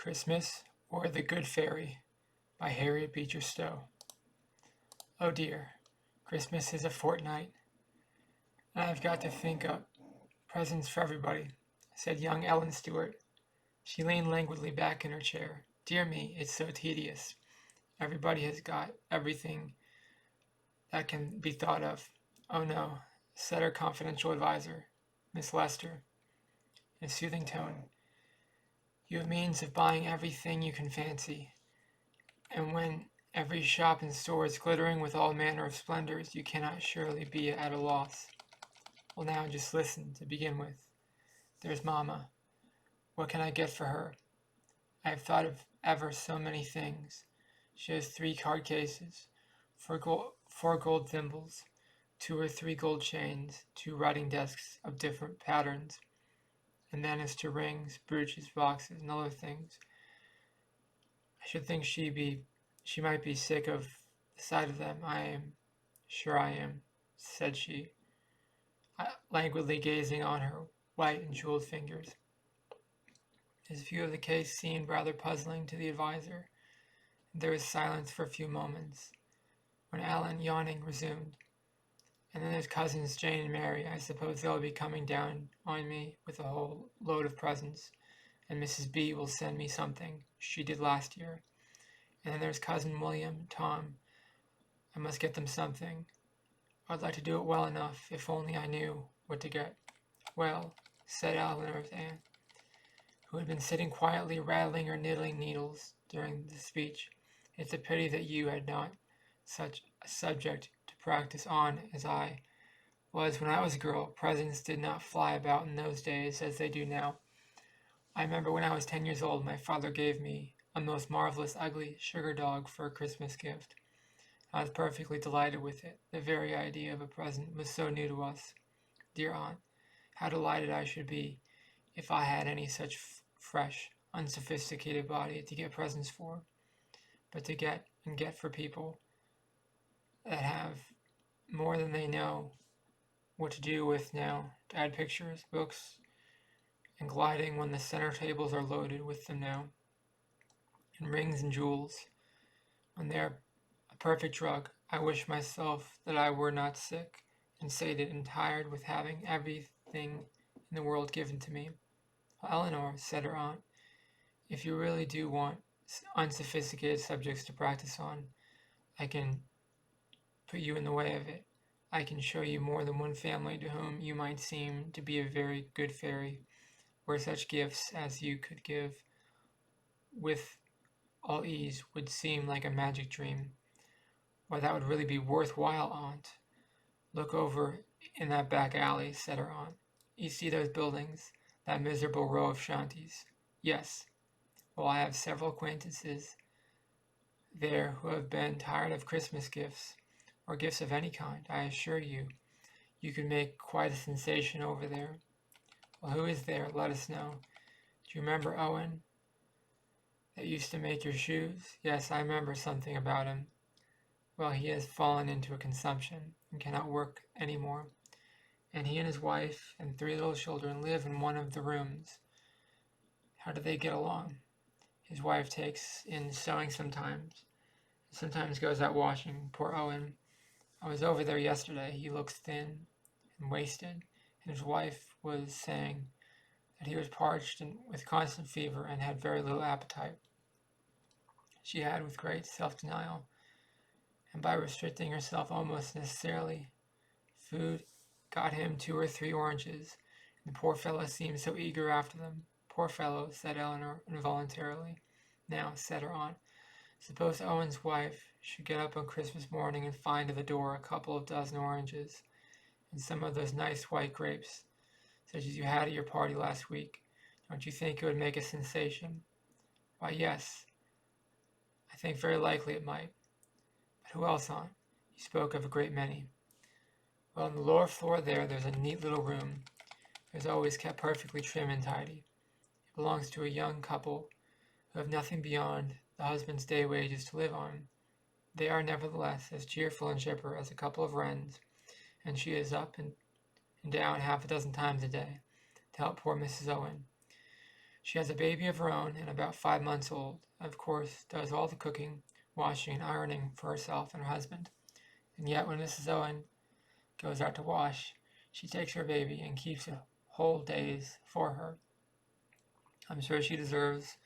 Christmas or the Good Fairy by Harriet Beecher Stowe. Oh dear, Christmas is a fortnight, and I've got to think up presents for everybody, said young Ellen Stewart. She leaned languidly back in her chair. Dear me, it's so tedious. Everybody has got everything that can be thought of. Oh no, said her confidential advisor, Miss Lester, in a soothing tone. You have means of buying everything you can fancy, and when every shop and store is glittering with all manner of splendors, you cannot surely be at a loss. Well, now just listen to begin with. There's Mamma. What can I get for her? I have thought of ever so many things. She has 3 card cases, 4 gold thimbles, 2 or 3 gold chains, 2 writing desks of different patterns, and then as to rings, brooches, boxes, and other things. I should think she might be sick of the sight of them. I am sure I am, said she, languidly gazing on her white and jeweled fingers. His view of the case seemed rather puzzling to the advisor, and there was silence for a few moments, when Alan, yawning, resumed. And then there's cousins Jane and Mary. I suppose they'll be coming down on me with a whole load of presents, and Mrs. B will send me something. She did last year. And then there's cousin William, Tom. I must get them something. I'd like to do it well enough, if only I knew what to get. Well, said Eleanor's aunt, who had been sitting quietly rattling her knitting needles during the speech, it's a pity that you had not such a subject to practice on as I was when I was a girl. Presents did not fly about in those days as they do now. I remember when I was 10 years old, my father gave me a most marvelous ugly sugar dog for a Christmas gift. I was perfectly delighted with it. The very idea of a present was so new to us. Dear aunt, how delighted I should be if I had any such fresh, unsophisticated body to get presents for. But to get for people that have more than they know what to do with now, to add pictures, books, and gliding when the center tables are loaded with them now, and rings and jewels, when they are a perfect drug. I wish myself that I were not sick and sated and tired with having everything in the world given to me. Well, Eleanor, said her aunt, if you really do want unsophisticated subjects to practice on, I can put you in the way of it. I can show you more than one family to whom you might seem to be a very good fairy, where such gifts as you could give with all ease would seem like a magic dream. Why, that would really be worthwhile, aunt. Look over in that back alley, said her aunt. You see those buildings, that miserable row of shanties? Yes. Well, I have several acquaintances there who have been tired of Christmas gifts, or gifts of any kind. I assure you, you could make quite a sensation over there. Well, who is there? Let us know. Do you remember Owen, that used to make your shoes? Yes, I remember something about him. Well, he has fallen into a consumption and cannot work any more. And he and his wife and 3 little children live in one of the rooms. How do they get along? His wife takes in sewing sometimes goes out washing. Poor Owen. I was over there yesterday. He looks thin and wasted, and his wife was saying that he was parched and with constant fever and had very little appetite. She had, with great self-denial, and by restricting herself almost necessarily, food got him 2 or 3 oranges, and the poor fellow seemed so eager after them. Poor fellow, said Eleanor involuntarily. Now, said her aunt, suppose Owen's wife should get up on Christmas morning and find at the door a couple of dozen oranges, and some of those nice white grapes, such as you had at your party last week. Don't you think it would make a sensation? Why, yes, I think very likely it might. But who else, aunt? You spoke of a great many. Well, on the lower floor there's a neat little room. It is always kept perfectly trim and tidy. It belongs to a young couple who have nothing beyond the husband's day wages to live on. They are nevertheless as cheerful and chipper as a couple of wrens, and she is up and down half a dozen times a day to help poor Mrs. Owen. She has a baby of her own and about 5 months old. Of course, does all the cooking, washing, and ironing for herself and her husband. And yet when Mrs. Owen goes out to wash, she takes her baby and keeps a whole days for her. I'm sure she deserves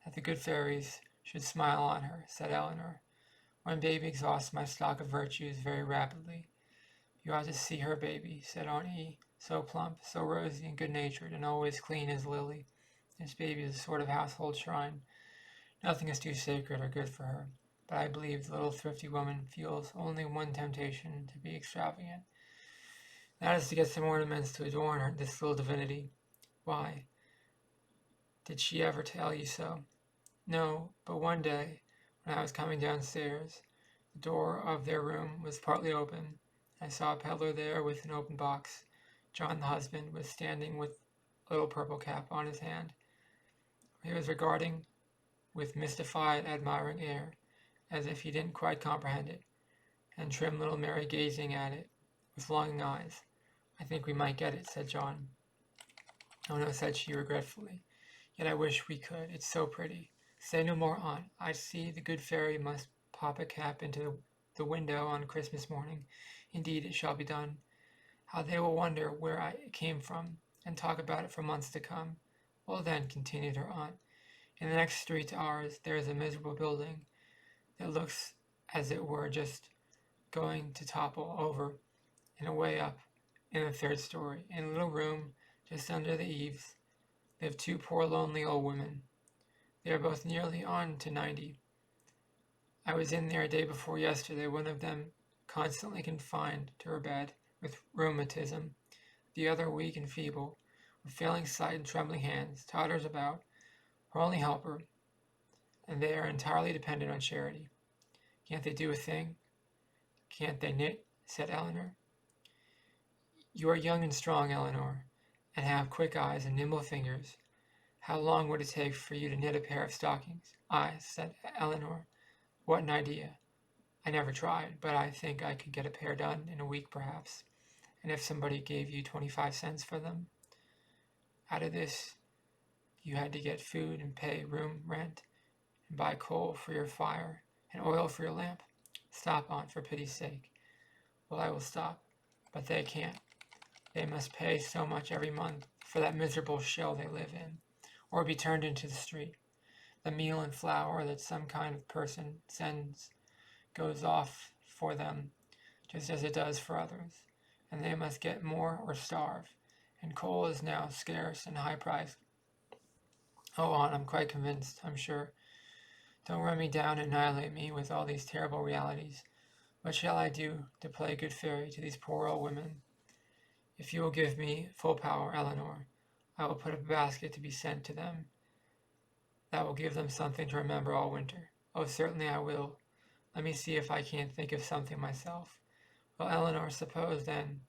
that the good fairies should smile on her, said Eleanor. One baby exhausts my stock of virtues very rapidly. You ought to see her baby, said Aunt E, so plump, so rosy and good-natured, and always clean as Lily. This baby is a sort of household shrine. Nothing is too sacred or good for her, but I believe the little thrifty woman feels only one temptation to be extravagant. That is to get some ornaments to adorn her, this little divinity. Why? Did she ever tell you so? No, but one day, when I was coming downstairs, the door of their room was partly open. I saw a peddler there with an open box. John, the husband, was standing with a little purple cap on his hand. He was regarding with mystified, admiring air, as if he didn't quite comprehend it, and trim little Mary gazing at it with longing eyes. I think we might get it, said John. Oh no, said she regretfully. Yet I wish we could. It's so pretty. Say no more, Aunt. I see the good fairy must pop a cap into the window on Christmas morning. Indeed, it shall be done. How they will wonder where it came from, and talk about it for months to come. Well then, continued her aunt, in the next street to ours there is a miserable building that looks as it were just going to topple over, and away up in the 3rd story, in a little room just under the eaves, live 2 poor lonely old women. They are both nearly on to 90. I was in there a day before yesterday, one of them constantly confined to her bed with rheumatism, the other weak and feeble, with failing sight and trembling hands, totters about, her only helper, and they are entirely dependent on charity. Can't they do a thing? Can't they knit? Said Eleanor. You are young and strong, Eleanor, and have quick eyes and nimble fingers. How long would it take for you to knit a pair of stockings? I, said Eleanor. What an idea. I never tried, but I think I could get a pair done in a week perhaps. And if somebody gave you 25 cents for them, out of this you had to get food and pay room rent and buy coal for your fire and oil for your lamp. Stop, Aunt, for pity's sake. Well, I will stop, but they can't. They must pay so much every month for that miserable shell they live in, or be turned into the street. The meal and flour that some kind of person sends goes off for them just as it does for others, and they must get more or starve, and coal is now scarce and high priced. Oh, Aunt, I'm quite convinced, I'm sure. Don't run me down and annihilate me with all these terrible realities. What shall I do to play good fairy to these poor old women? If you will give me full power, Eleanor, I will put up a basket to be sent to them. That will give them something to remember all winter. Oh, certainly I will. Let me see if I can't think of something myself. Well, Eleanor, suppose then,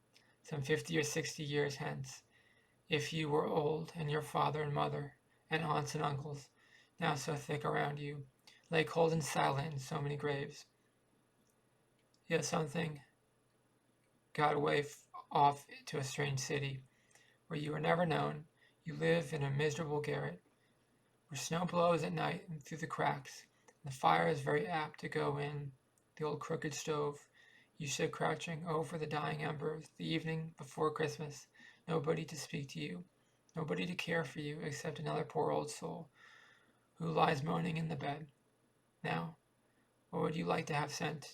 some 50 or 60 years hence, if you were old, and your father and mother, and aunts and uncles, now so thick around you, lay cold and silent in so many graves. Yet something got away off to a strange city, where you are never known. You live in a miserable garret, where snow blows at night and through the cracks, and the fire is very apt to go in the old crooked stove. You sit crouching over the dying embers the evening before Christmas, nobody to speak to you, nobody to care for you except another poor old soul who lies moaning in the bed. Now, what would you like to have sent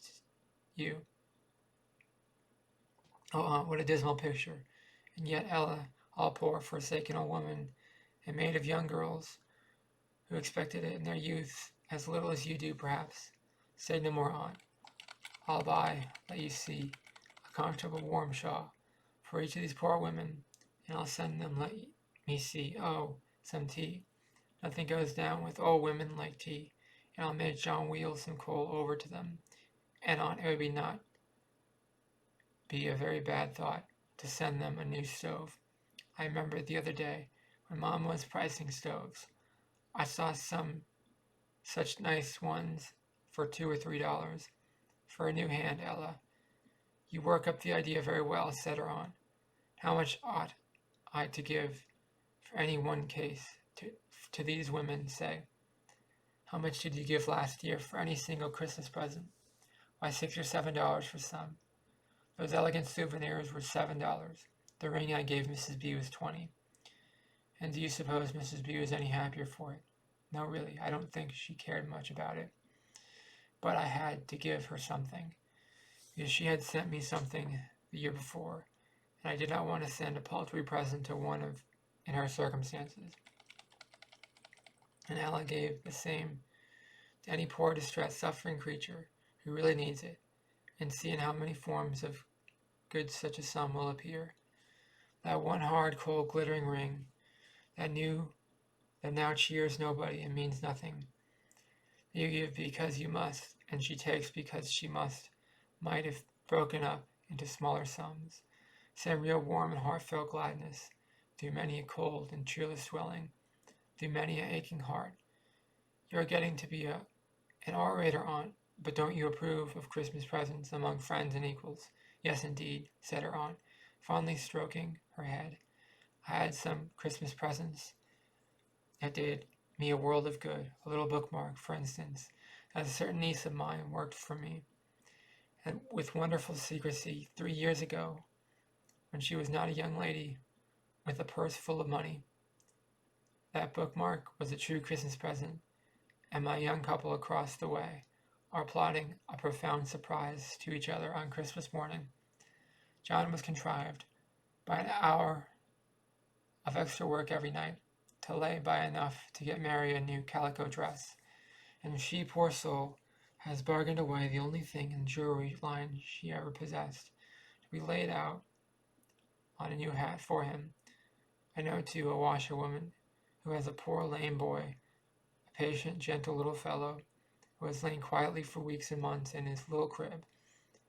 you? Oh, Aunt, what a dismal picture. And yet Ella, all poor, forsaken old woman, and made of young girls, who expected it in their youth as little as you do, perhaps. Say no more, Aunt. I'll buy, let you see, a comfortable warm shawl for each of these poor women, and I'll send them, let me see, oh, some tea. Nothing goes down with old women like tea, and I'll make John wheel some coal over to them. And Aunt, it would not be a very bad thought to send them a new stove. I remember the other day, when Mom was pricing stoves, I saw some such nice ones for $2 or $3 for a new hand, Ella. You work up the idea very well, said her aunt. How much ought I to give for any one case to these women, say, "How much did you give last year for any single Christmas present?" "Why, $6 or $7 for some." "Those elegant souvenirs were $7. The ring I gave Mrs. B was $20. And do you suppose Mrs. B was any happier for it? No, really, I don't think she cared much about it. But I had to give her something, because she had sent me something the year before, and I did not want to send a paltry present to one in her circumstances." And Ella gave the same to any poor, distressed, suffering creature who really needs it, and see in how many forms of good such a sum will appear. That one hard, cold, glittering ring, that now cheers nobody and means nothing. You give because you must, and she takes because she must, might, if broken up into smaller sums, send real warm and heartfelt gladness through many a cold and cheerless dwelling, through many an aching heart. You are getting to be an orator, aunt, but don't you approve of Christmas presents among friends and equals? Yes, indeed, said her aunt, fondly stroking her head. I had some Christmas presents that did me a world of good. A little bookmark, for instance, as a certain niece of mine worked for me, and with wonderful secrecy 3 years ago, when she was not a young lady with a purse full of money. That bookmark was a true Christmas present, and my young couple across the way are plotting a profound surprise to each other on Christmas morning. John was contrived, by an hour of extra work every night, to lay by enough to get Mary a new calico dress, and she, poor soul, has bargained away the only thing in the jewelry line she ever possessed, to be laid out on a new hat for him. I know, too, a washerwoman who has a poor lame boy, a patient, gentle little fellow, who has lain quietly for weeks and months in his little crib,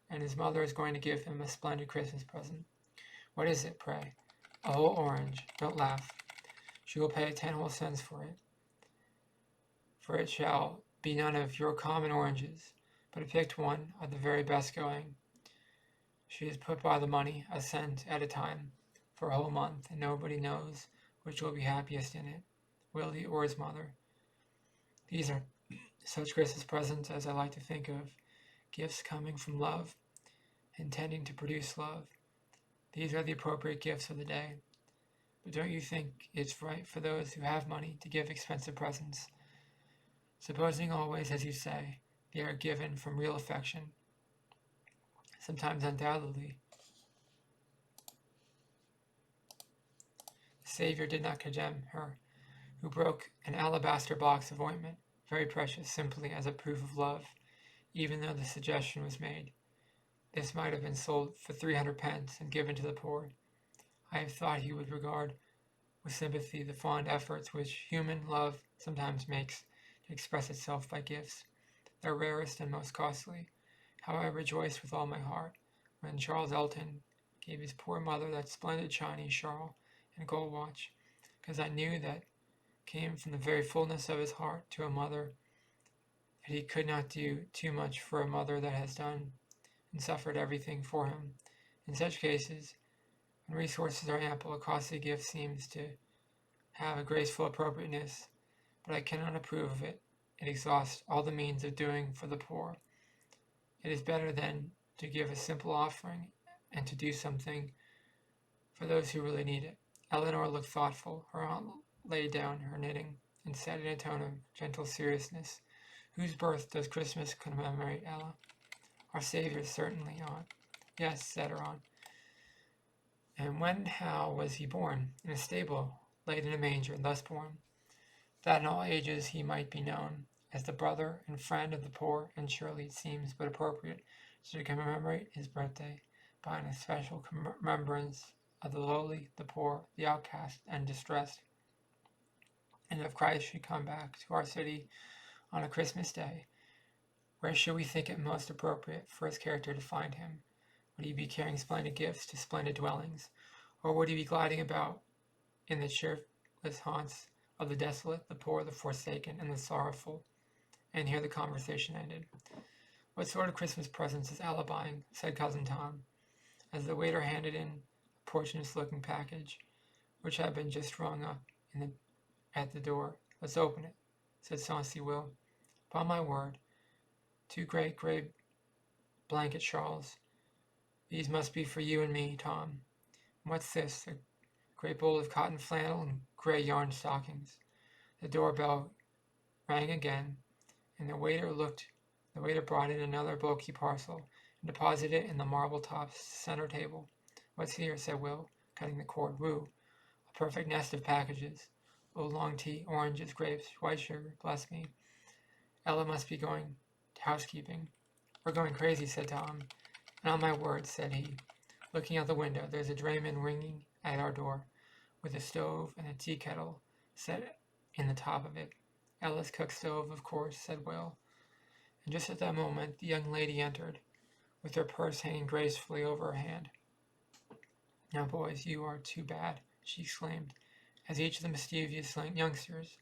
and his mother is going to give him a splendid Christmas present. What is it, pray? A whole orange. Don't laugh. She will pay 10 whole cents for it shall be none of your common oranges, but a picked one of the very best going. She has put by the money, a cent at a time, for a whole month, and nobody knows which will be happiest in it, Willie or his mother. These are such Christmas presents as I like to think of, gifts coming from love, intending to produce love. These are the appropriate gifts of the day. But don't you think it's right for those who have money to give expensive presents, supposing always, as you say, they are given from real affection? Sometimes, undoubtedly, the Savior did not condemn her, who broke an alabaster box of ointment, very precious, simply as a proof of love, even though the suggestion was made. This might have been sold for 300 pence and given to the poor. I have thought he would regard with sympathy the fond efforts which human love sometimes makes to express itself by gifts, their rarest and most costly. How I rejoiced with all my heart when Charles Elton gave his poor mother that splendid Chinese shawl and gold watch, because I knew that came from the very fullness of his heart to a mother, that he could not do too much for a mother that has done and suffered everything for him. In such cases, when resources are ample, a costly gift seems to have a graceful appropriateness, but I cannot approve of it. It exhausts all the means of doing for the poor. It is better then to give a simple offering and to do something for those who really need it. Eleanor looked thoughtful. Her aunt laid down her knitting and said in a tone of gentle seriousness, "Whose birth does Christmas commemorate, Ella?" "Our Saviour's, certainly, aunt." "Yes," said her aunt. "And how was he born?" "In a stable, laid in a manger, thus born, that in all ages he might be known as the brother and friend of the poor, and surely it seems but appropriate to commemorate his birthday by an especial remembrance of the lowly, the poor, the outcast, and distressed. And if Christ should come back to our city on a Christmas day, where should we think it most appropriate for his character to find him? Would he be carrying splendid gifts to splendid dwellings, or would he be gliding about in the cheerless haunts of the desolate, the poor, the forsaken, and the sorrowful?" And here the conversation ended. "What sort of Christmas presents is Ella buying?" said Cousin Tom, as the waiter handed in a portentous-looking package, which had been just rung up at the door. Let's open it, said saucy Will. Upon my word, 2 great gray blanket shawls. These must be for you and me, Tom. And what's this? A great bowl of cotton flannel and gray yarn stockings. The doorbell rang again, and the waiter brought in another bulky parcel and deposited it in the marble-topped center table. What's here? Said Will, cutting the cord. Woo! A perfect nest of packages. Oolong tea, oranges, grapes, white sugar. Bless me. Ella must be going to housekeeping. We're going crazy, said Tom. And on my word, said he, looking out the window, there's a drayman ringing at our door, with a stove and a tea kettle set in the top of it. Ella's cook stove, of course, said Will. And just at that moment, the young lady entered, with her purse hanging gracefully over her hand. Now, boys, you are too bad, she exclaimed, as each of the mischievous youngsters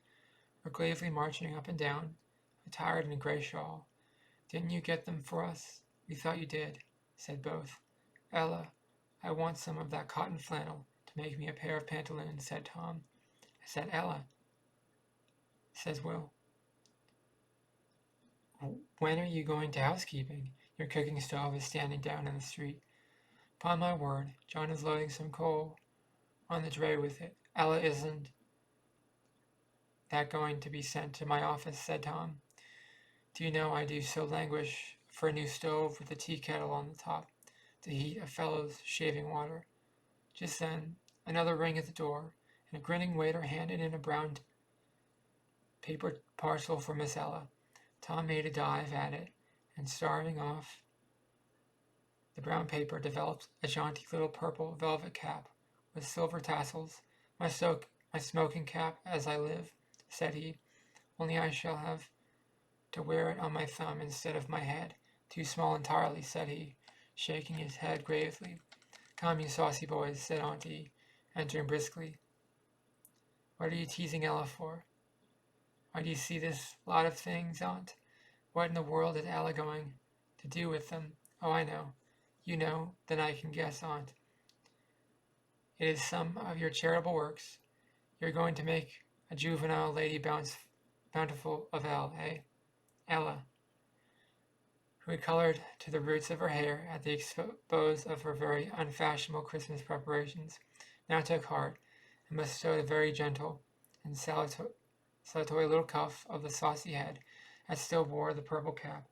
were gravely marching up and down, attired in a gray shawl. Didn't you get them for us? We thought you did, said both. Ella, I want some of that cotton flannel to make me a pair of pantaloons, said Tom. I said, Ella, says Will. When are you going to housekeeping? Your cooking stove is standing down in the street. Upon my word, John is loading some coal on the dray with it. Ella, isn't that going to be sent to my office, said Tom. Do you know I do so languish for a new stove with a tea kettle on the top to heat a fellow's shaving water. Just then, another ring at the door, and a grinning waiter handed in a brown paper parcel for Miss Ella. Tom made a dive at it, and starting off the brown paper, developed a jaunty little purple velvet cap with silver tassels. My smoking cap, as I live, said he, only I shall have to wear it on my thumb instead of my head. Too small entirely, said he, shaking his head gravely. Come, you saucy boys, said Auntie, entering briskly. What are you teasing Ella for? Why do you see this lot of things, Aunt? What in the world is Ella going to do with them? Oh, I know. You know, then I can guess, Aunt. It is some of your charitable works. You're going to make a juvenile lady bountiful of eh? Ella, who had colored to the roots of her hair at the expose of her very unfashionable Christmas preparations, now took heart and bestowed a very gentle and salutatory little cuff of the saucy head that still wore the purple cap,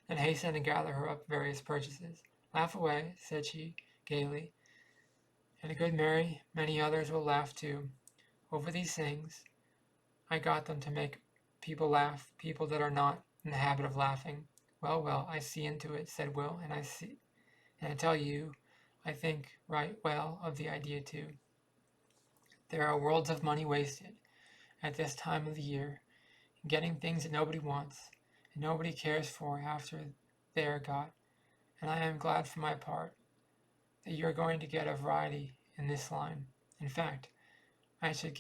then hastened to gather her up various purchases. Laugh away, said she, gaily, and a good many others will laugh too. Over these things, I got them to make people laugh, people that are not in the habit of laughing. Well, well, I see into it, said Will, and I tell you, I think right well of the idea too. There are worlds of money wasted at this time of the year in getting things that nobody wants and nobody cares for after they are got, and I am glad for my part that you are going to get a variety in this line. In fact, I should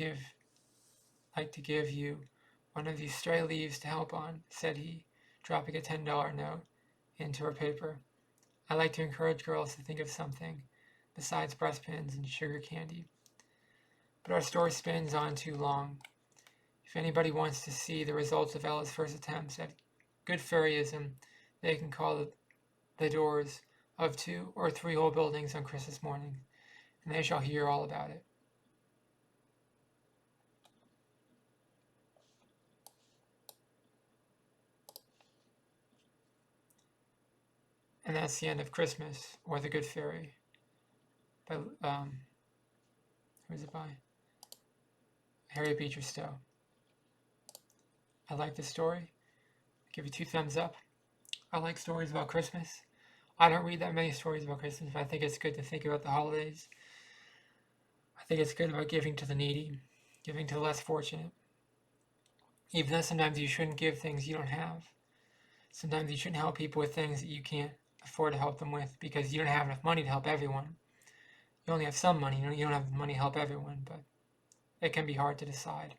like to give you one of these stray leaves to help on, said he, dropping a $10 note into her paper. I like to encourage girls to think of something besides breastpins and sugar candy. But our story spins on too long. If anybody wants to see the results of Ella's first attempts at good fairyism, they can call the doors of 2 or 3 whole buildings on Christmas morning, and they shall hear all about it. And that's the end of Christmas, or The Good Fairy, by, who's it by? Harriet Beecher Stowe. I like this story. I give you 2 thumbs up. I like stories about Christmas. I don't read that many stories about Christmas, but I think it's good to think about the holidays. I think it's good about giving to the needy, giving to the less fortunate. Even though sometimes you shouldn't give things you don't have. Sometimes you shouldn't help people with things that you can't afford to help them with because you don't have enough money to help everyone. You only have some money, you don't have money to help everyone, but it can be hard to decide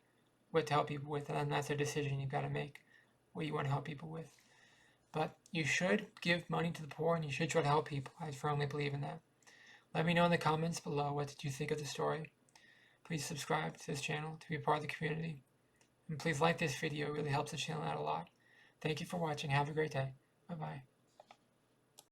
what to help people with, and that's a decision you've got to make, what you want to help people with. But you should give money to the poor, and you should try to help people. I firmly believe in that. Let me know in the comments below, what did you think of the story? Please subscribe to this channel to be a part of the community. And please like this video, it really helps the channel out a lot. Thank you for watching. Have a great day. Bye-bye.